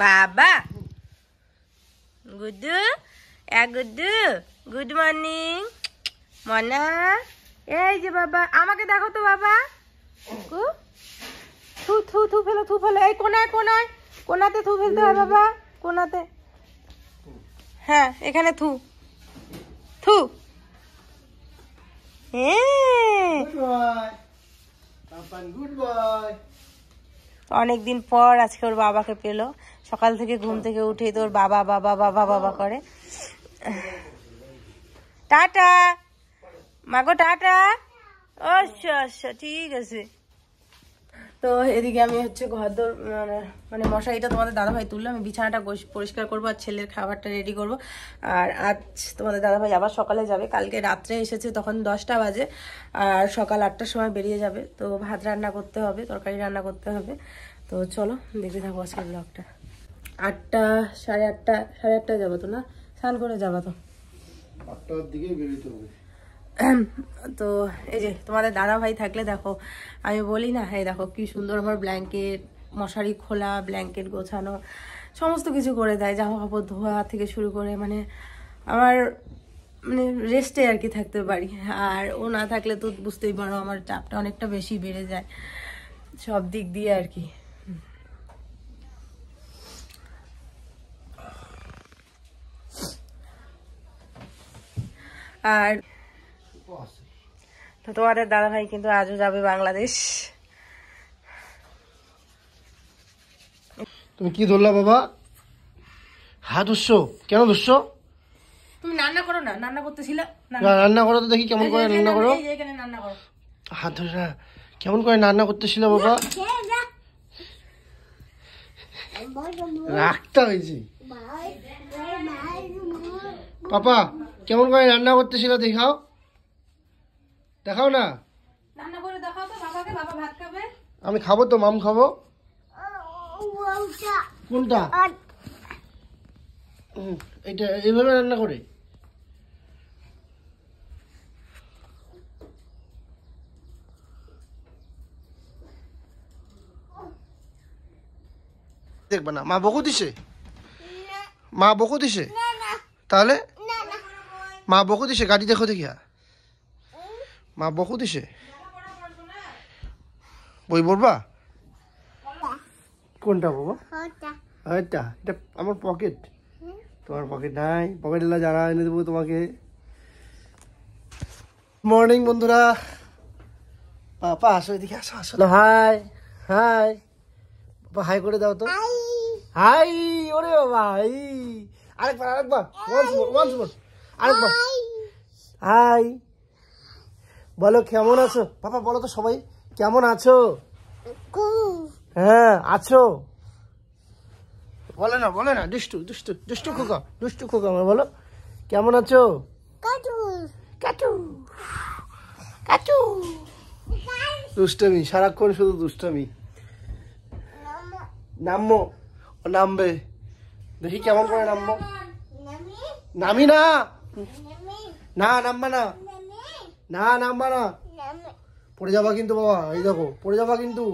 বাবা Guddu Guddu good morning মনা। এই যে বাবা, আমাকে দেখো তো বাবা। থু থু থু ফেলো, থু ফেলো। এই কোনায় কোনায় কোনাতে থু ফেলতে হয় বাবা, কোনাতে। হ্যাঁ এখানে থু থু। অনেকদিন পর আজকে ওর বাবাকে পেলো। সকাল থেকে ঘুম থেকে উঠে তোর বাবা বাবা বাবা বাবা করে। টাটা মাগো, টাটা। আচ্ছা আচ্ছা ঠিক আছে। তো এদিকে আমি হচ্ছে ঘরদোর মানে মশারিটা তোমাদের দাদাভাই তুললো, আমি বিছানাটা পরিষ্কার করবো আর ছেলের খাবারটা রেডি করব। আর আজ তোমাদের দাদাভাই আবার সকালে যাবে, কালকে রাত্রে এসেছে তখন 10টা বাজে, আর সকাল 8টার সময় বেরিয়ে যাবে। তো ভাত রান্না করতে হবে, তরকারি রান্না করতে হবে। তো চলো দেখতে থাকো আজকের ব্লগটা। 8টা সাড়ে 8টায় যাবো তো, না স্নান করে যাবো তো 8টার দিকে বেরোতে হবে। তো এই যে তোমাদের দাদা ভাই থাকলে দেখো, আমি বলি না, হ্যাঁ দেখো কি সুন্দর আমার ব্ল্যাঙ্কেট, মশারি খোলা, ব্ল্যাঙ্কেট গোছানো, সমস্ত কিছু করে দেয়, জামা কাপড় ধোয়া থেকে শুরু করে, মানে আমার মানে রেস্টে আর কি থাকতে পারি। আর ও না থাকলে তো বুঝতেই পারো আমার চাপটা অনেকটা বেশি বেড়ে যায় সব দিক দিয়ে আর কি। আর তো তোমাদের দাদাভাই কিন্তু আজও যাবে বাংলাদেশ। তুমি কি ধরলা বাবা? হাত ধরছো কেন? ধরছো তুমি রান্না করো না, রান্না করতেছিলে। রান্না করো তো দেখি কেমন করে রান্না করো। এখানে রান্না করো। হাত ধরে না, কেমন করে রান্না করতেছিল বাবা? রাগটা হয়েছে পাপা, কেমন করে রান্না করতেছিল দেখাও, দেখাও না। রান্না করে দেখাও তো বাবাকে, বাবা ভাত খাবে। আমি খাবো তো, মাম খাবো। কোনটা? এটা এইভাবে রান্না করে? দেখবা না? মা বকু দিছে? মা বকু দিছে? তাহলে মা বকু দিছে? গাড়ি দেখো দেখিয়া মা বকু দিছে। বই পড়বা? কোনটা বাবা? এটা এটা আমার পকেট। তোমার পকেট নাই? পকেট এলা যারা এনে দেবো তোমাকে। মর্নিং বন্ধুরা, পাপা আসো এদিকে, আসো আসো। হাই হাই বাবা, হাই করে দাও তো। হাই। ওরে বাবা, আরেকবার আরেকবার, আরেকবার হাই বলো। কেমন আছো পাপা? বলো তো সবাই, কেমন আছো? হ্যাঁ আছো। বলে না বলে না, দুষ্টু দুষ্টু দুষ্টু খোকা, দুষ্টু খোকা আমার। বলো কেমন আছো? দুষ্টমি, সারাক্ষণ শুধু দুষ্টমি। নামবো, ও নামবে, দেখি কেমন করে নামবো। নামি না, না নামবা না, না নামবা না, পড়ে যাবা কিন্তু বাবা। এই দেখো পড়ে যাবা কিন্তু।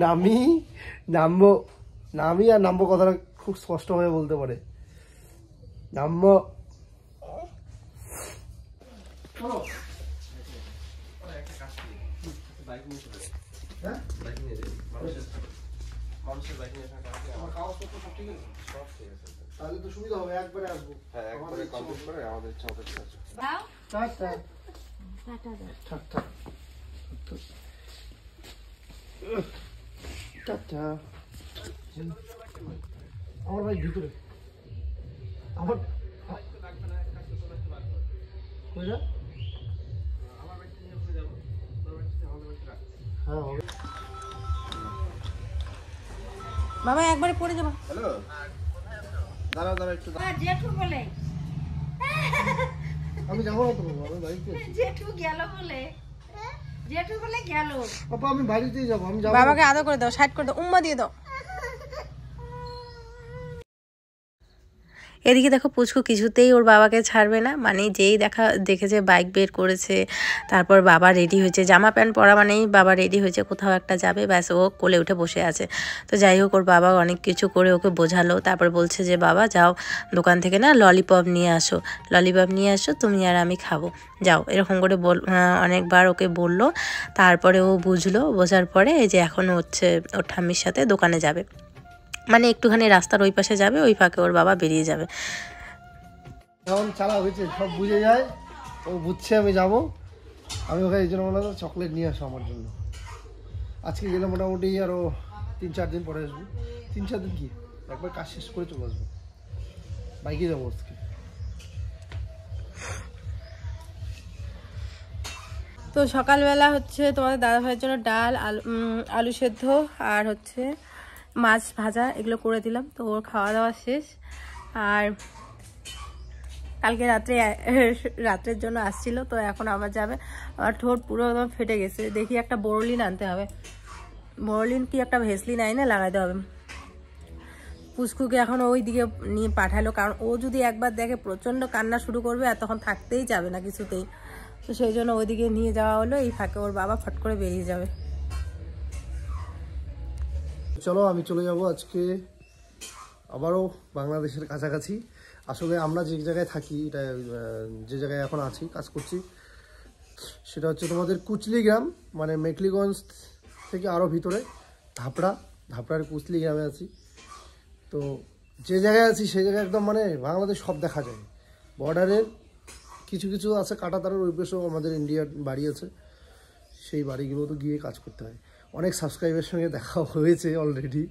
নামি, নামবো, নামি আর নামবো কথাটা খুব স্পষ্ট ভাবে বলতে পারে। নামবো। তাহলে তো সুবিধা হবে, একবারে আসবো। হ্যাঁ একবারে কমপ্লিট করে আমাদের ইচ্ছা মতো চলে আসবো। Tata tata tata. আমার ভাই ভিতরে, আমার বাবা একবারে পড়ে যাবো। হ্যালো, দাঁড়াও দাঁড়াও একটু। জেঠু বলে আমি যাবো না তো বাবা, আমি বাড়িতে। জেঠু গেল বলে, জেঠু বলে গেল। পাপা আমি বাড়িতেই যাবো, আমি যাবো। বাবাকে আদর করে দাও, সাইড করে দাও, উম্মা দিয়ে দাও। এদিকে দেখো পুচকু কিছুতেই ওর বাবাকে ছাড়বে না, মানে যেই দেখেছে বাইক বের করেছে, তারপর বাবা রেডি হয়েছে, জামা প্যান্ট পরা মানেই বাবা রেডি হয়েছে, কোথাও একটা যাবে, ব্যাস ও কোলে উঠে বসে আছে। তো যাই হোক ওর বাবা অনেক কিছু করে ওকে বোঝালো, তারপর বলছে যে বাবা যাও দোকান থেকে না ললিপপ নিয়ে আসো তুমি আর আমি খাবো, যাও, এরকম করে অনেকবার ওকে বললো। তারপরে ও বুঝলো, বোঝার পরে এই যে এখন হচ্ছে ওর ঠাম্মির সাথে দোকানে যাবে, মানে একটুখানি রাস্তার ওই পাশে যাবে, ওই ফাঁকে ওর বাবা বেরিয়ে যাবে। যখন চালা হয়েছে সব বুঝে যায়, ও বুঝছে আমি যাবো, আমি ওকে এই জন্য বললাম চকলেট নিয়ে আসো আমার জন্য। আজকে গেলে মোটামুটি আরও 3-4 দিন পরে আসবো। 3-4 দিন কি, একবার কাজ শেষ করে চলে আসবো, বাইকে যাবো আজকে। তো সকালবেলা হচ্ছে তোমাদের দাদা ভাইয়ের জন্য ডাল, আলু সেদ্ধ আর হচ্ছে মাছ ভাজা এগুলো করে দিলাম। তো ওর খাওয়া দাওয়া শেষ। আর কালকে রাত্রের জন্য আসছিল, তো এখন আবার যাবে। আমার ঠোঁট পুরো একদম ফেটে গেছে, দেখি একটা বোরোলিন আনতে হবে, বোরোলিন কি একটা ভেসলিন আইনে লাগাইতে হবে। পুচকুকে এখন ওই দিকে নিয়ে পাঠালো, কারণ ও যদি একবার দেখে প্রচণ্ড কান্না শুরু করবে আর তখন থাকতেই যাবে না কিছুতেই। তো সেই জন্য ওইদিকে নিয়ে যাওয়া হলো, এই ফাঁকে ওর বাবা ফট করে বেরিয়ে যাবে। চলো আমি চলে যাব আজকে আবারও বাংলাদেশের কাছাকাছি। আসলে আমরা যে জায়গায় থাকি, এটা যে জায়গায় এখন আছি কাজ করছি, সেটা হচ্ছে তোমাদের কুচলি গ্রাম, মানে মেখলিগঞ্জ থেকে আরও ভিতরে ধাপড়ার কুচলি গ্রামে আছি। তো যে জায়গায় আছি সেই জায়গায় একদম মানে বাংলাদেশ সব দেখা যায়। বর্ডারের কিছু কিছু আছে কাঁটাতারের ওই পাশেও আমাদের ইন্ডিয়ার বাড়ি আছে, সেই বাড়িগুলো তো গিয়ে কাজ করতে হয়। অনেক সাবস্ক্রাইবের সঙ্গে দেখা হয়েছে অলরেডি,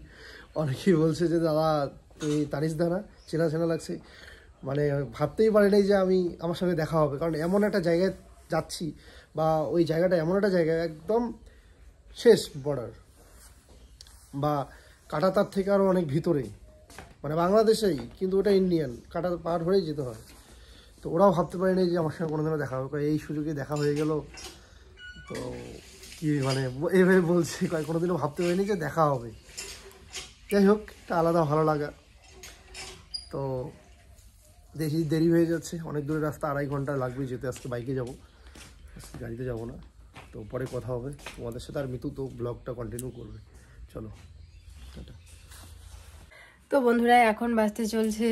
অনেকেই বলছে যে দাদা তুমি তানিশ দানা চেনা লাগছে, মানে ভাবতেই পারি নাই যে আমার সঙ্গে দেখা হবে, কারণ এমন একটা জায়গায় যাচ্ছি, বা ওই জায়গাটা এমন একটা জায়গায় একদম শেষ বর্ডার, বা কাঁটাতার থেকে আরও অনেক ভিতরে, মানে বাংলাদেশেই কিন্তু ওটা ইন্ডিয়ান, কাঁটা পার হয়েই যেতে হয়। তো ওরাও ভাবতে পারেনি যে আমার সঙ্গে কোনোদিনও দেখা হবে, এই সুযোগে দেখা হয়ে গেল। তো কি মানে এইভাবে বলছি, কোনোদিনও ভাবতে পারিনি যে দেখা হবে। যাই হোক, একটা আলাদা ভালো লাগা। তো দেখি দেরি হয়ে যাচ্ছে, অনেক দূরের রাস্তা, 2.5 ঘন্টা লাগবে যেতে, আজকে বাইকে যাব, আজকে গাড়িতে যাব না। তো পরে কথা হবে তোমাদের সাথে, আর মিতু তো ব্লগটা কন্টিনিউ করবে। চলো টাটা। তো বন্ধুরা এখন বাজতে চলছে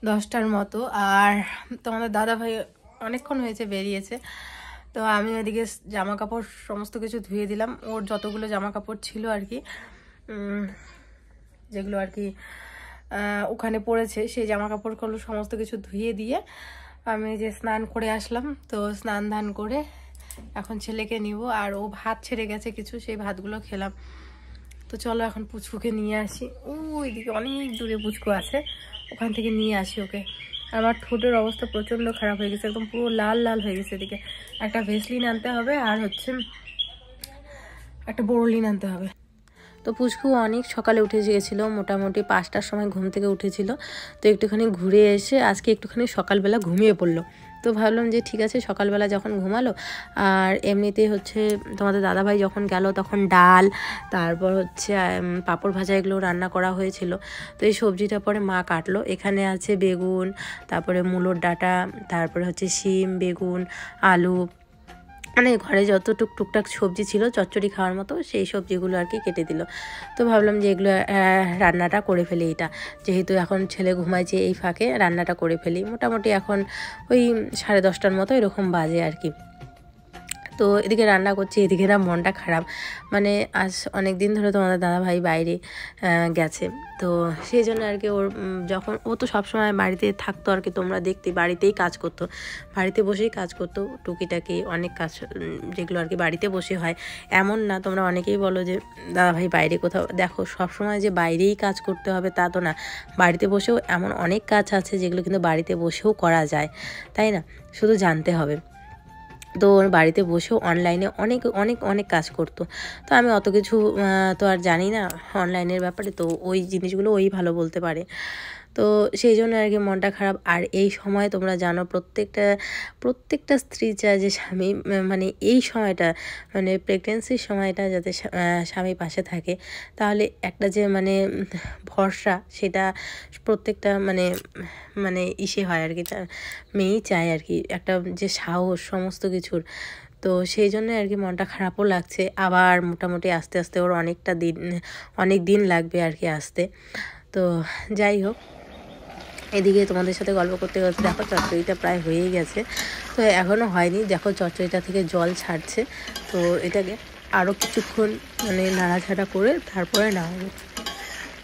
10টার মতো, আর তোমাদের দাদা ভাই অনেকক্ষণ হয়েছে বেরিয়েছে। তো আমি এদিকে জামা কাপড় সমস্ত কিছু ধুয়ে দিলাম, ওর যতগুলো জামা কাপড় ছিল আর কি, যেগুলো আর কি ওখানে পড়েছে, সেই জামা কাপড়গুলো সমস্ত কিছু ধুয়ে দিয়ে আমি যে স্নান করে আসলাম। তো স্নান ধান করে এখন ছেলেকে নিব, আর ও ভাত ছেড়ে গেছে কিছু, সেই ভাতগুলো খেলাম। তো চলো এখন পুচকুকে নিয়ে আসি, ওইদিকে অনেক দূরে পুচকু আছে, ওখান থেকে নিয়ে আসি ওকে। আমার ঠোঁটের অবস্থা প্রচণ্ড খারাপ হয়ে গেছে, একদম পুরো লাল লাল হয়ে গেছে। এদিকে একটা ভেসলিন আনতে হবে, আর হচ্ছে একটা বোরোলিন আনতে হবে। তো পুচকু অনেক সকালে উঠে গিয়েছিলো, মোটামুটি 5টার সময় ঘুম থেকে উঠেছিল। তো একটুখানি ঘুরে এসে আজকে একটুখানি সকালবেলা ঘুমিয়ে পড়লো। তো ভাবলাম যে ঠিক আছে, সকালবেলা যখন ঘুমালো, আর এমনিতেই হচ্ছে তোমাদের দাদাভাই যখন গেল তখন ডাল, তারপর হচ্ছে পাঁপড় ভাজা এগুলো রান্না করা হয়েছিল। তো এই সবজিটা পরে মা কাটলো, এখানে আছে বেগুন, তারপরে মূলোর ডাঁটা, তারপরে হচ্ছে শিম, বেগুন, আলু, মানে ঘরে যত টুকটাক সবজি ছিল চচ্চড়ি খাওয়ার মতো, সেই সবজিগুলো আর কি কেটে দিল। তো ভাবলাম যে এগুলো রান্নাটা করে ফেলি, এটা যেহেতু এখন ছেলে ঘুমাইছে, এই ফাঁকে রান্নাটা করে ফেলি। মোটামুটি এখন ওই 10:30টার মতো এরকম বাজে আর কি। তো এদিকে রান্না করছি, এদিকে না মনটা খারাপ, মানে আজ অনেক দিন ধরে তোমাদের দাদাভাই বাইরে গেছে। তো সেই জন্য আর কি ওর যখন ও তো সবসময় বাড়িতে থাকতো আর কি, তোমরা দেখতে বাড়িতেই কাজ করতো, বাড়িতে বসেই কাজ করতো টুকিটাকি অনেক কাজ, যেগুলো আর কি বাড়িতে বসে হয়। এমন না, তোমরা অনেকেই বলো যে দাদাভাই বাইরে কোথাও, দেখো সবসময় যে বাইরেই কাজ করতে হবে তা তো না, বাড়িতে বসেও এমন অনেক কাজ আছে যেগুলো কিন্তু বাড়িতে বসেও করা যায়, তাই না? শুধু জানতে হবে। তো ওর বাড়িতে বসেও অনলাইনে অনেক অনেক অনেক কাজ করতো। তো আমি অত কিছু তো আর জানি না অনলাইনের ব্যাপারে, তো ওই জিনিসগুলো ওই ভালো বলতে পারে। তো সেই জন্য আর কি মনটা খারাপ। আর এই সময় তোমরা জানো প্রত্যেকটা স্ত্রী চায় যে স্বামী মানে এই সময়টা মানে প্রেগনেন্সির সময়টা যাতে স্বামী পাশে থাকে, তাহলে একটা যে মানে ভরসা সেটা প্রত্যেকটা মানে ইসে হয় আর কি, মেয়েই চায় আর কি, একটা যে সাহস সমস্ত কিছুর। তো সেই জন্য আর কি মনটা খারাপও লাগছে। আবার মোটামুটি আস্তে আস্তে ওর অনেক দিন লাগবে আর কি আসতে। তো যাই হোক, এদিকে তোমাদের সাথে গল্প করতে করতে দেখো চচ্চড়িটা প্রায় হয়েই গেছে। তো এখনও হয়নি, দেখো চচ্চড়িটা থেকে জল ছাড়ছে। তো এটাকে আরও কিছুক্ষণ মানে নাড়াচাড়া করে তারপরে নামাবো।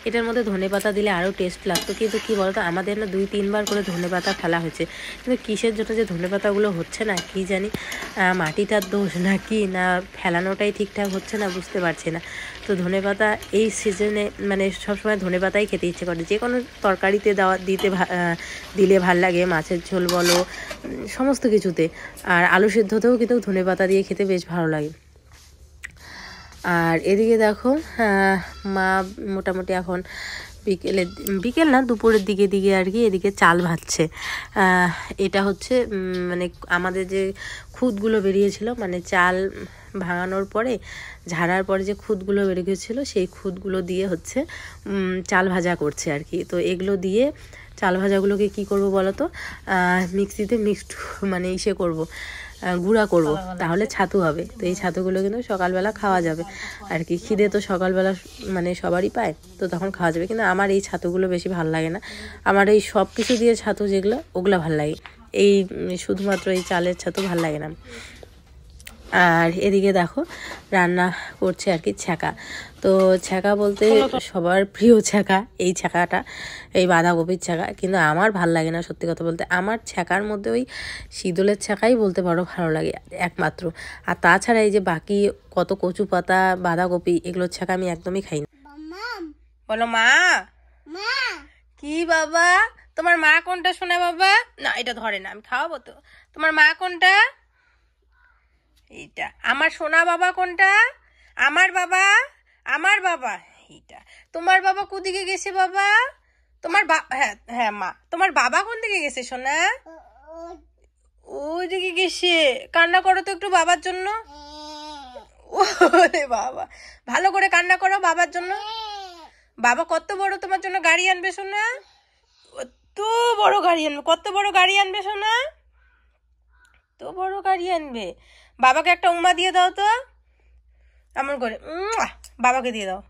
এটার মধ্যে ধনেপাতা দিলে আরও টেস্ট লাগতো, কিন্তু কী বলতো আমাদের না 2-3 বার করে ধনেপাতা ফেলা হয়েছে, কিন্তু কিসের জন্য যে ধনেপাতাগুলো হচ্ছে না কী জানি, মাটিটার দোষ না কি না ফেলানোটাই ঠিকঠাক হচ্ছে না বুঝতে পারছি না। তো ধনেপাতা এই সিজনে মানে সবসময় ধনেপাতাই খেতে ইচ্ছে করে, যে কোনো তরকারিতে দিলে ভাল লাগে, মাছের ঝোল বলো সমস্ত কিছুতে। আর আলু সিদ্ধতেও কিন্তু ধনেপাতা দিয়ে খেতে বেশ ভালো লাগে। আর এদিকে দেখো মা মোটামুটি এখন বিকেল না দুপুরের দিকে আর কি এদিকে চাল ভাজছে। এটা হচ্ছে মানে আমাদের যে খুদগুলো বেরিয়েছিল, মানে চাল ভাঙানোর পরে ঝাড়ার পরে যে খুদগুলো বেরিয়ে গেছিলো সেই খুদগুলো দিয়ে হচ্ছে চাল ভাজা করছে আর কি। তো এগুলো দিয়ে চাল ভাজাগুলোকে কি করব বলো তো, মিক্সিতে মানে ইসে করব, গুঁড়া করব, তাহলে ছাতু হবে। তো এই ছাতুগুলো কিন্তু সকালবেলা খাওয়া যাবে আর কি, খিদে তো সকালবেলা মানে সবারই পায়, তো তখন খাওয়া যাবে। কিন্তু আমার এই ছাতুগুলো বেশি ভালো লাগে না, আমার এই সব কিছু দিয়ে ছাতু যেগুলো ওগুলো ভালো লাগে, এই শুধুমাত্র এই চালের ছাতু ভালো লাগে না। আর এদিকে দেখো রান্না করছে আর কি ছ্যাঁকা। তো ছ্যাঁকা বলতে সবার প্রিয় ছ্যাঁকা এই ছ্যাঁকাটা, এই বাঁধাকপির ছ্যাঁকা, কিন্তু আমার ভাল লাগে না সত্যি কথা বলতে। আমার ছ্যাঁকার মধ্যে ওই শীতলের ছ্যাঁকাই বলতে পারো ভালো লাগে একমাত্র। আর তাছাড়া এই যে বাকি কত কচু পাতা বাঁধাকপি এগুলোর ছ্যাঁকা আমি একদমই খাই না। বলো মা। কি বাবা, তোমার মা কোনটা শোনা বাবা? না এটা ধরে না, আমি খাওয়াবো তো। তোমার মা কোনটা? এইটা। আমার সোনা বাবা কোনটা? আমার বাবা এইটা। তোমার বাবা কোদিকে গেছে বাবা? তোমার হ্যাঁ হ্যাঁ মা, তোমার বাবা কোন দিকে গেছে সোনা? ওই দিকে গেছে। কান্না করো তো একটু বাবার জন্য। ওরে বাবা, ভালো করে কান্না করো বাবার জন্য। বাবা কত বড় তোমার জন্য গাড়ি আনবে সোনা, কত বড় গাড়ি আনবে, কত বড় গাড়ি আনবে সোনা, তো বড় গাড়ি আনবে। বাবাকে একটা উমা দিয়ে দাও তো, এমন করে বাবাকে দিয়ে দাও।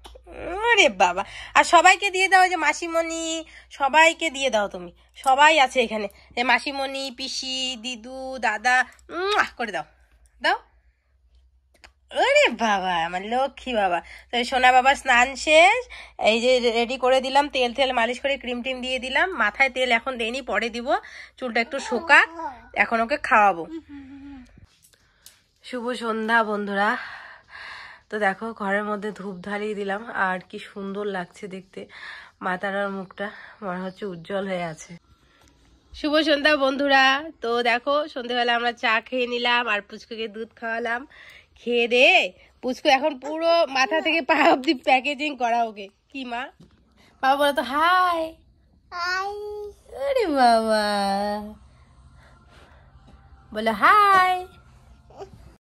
আরে বাবা, আর সবাইকে দিয়ে দাও, যে মাসিমণি সবাইকে দিয়ে দাও, তুমি সবাই আছে এখানে, যে মাসিমণি পিসি দিদু দাদা করে দাও দাও। আরে বাবা আমার লক্ষ্মী বাবা। তো সোনা বাবা স্নান শেষ, এই যে রেডি করে দিলাম, তেল মালিশ করে ক্রিম টিম দিয়ে দিলাম, মাথায় তেল এখন দেইনি, পরে দিব, চুলটা একটু শোকাক, এখন ওকে খাওয়াবো। শুভ সন্ধ্যা বন্ধুরা। তো দেখো ঘরের মধ্যে ধূপ ধারিয়ে দিলাম, আর কি সুন্দর লাগছে দেখতে, মাতারার মুখটা মনে হচ্ছে উজ্জ্বল হয়ে আছে। শুভ সন্ধ্যা বন্ধুরা। তো দেখো সন্ধ্যেবেলা আমরা চা খেয়ে নিলাম, আর পুচকুকে দুধ খাওয়ালাম। খেয়ে দে পুচকু এখন পুরো মাথা থেকে পা অব্দি প্যাকেজিং করা ওকে। কি মা? বাবা বলো তো হাই। আরে বাবা বলো হাই।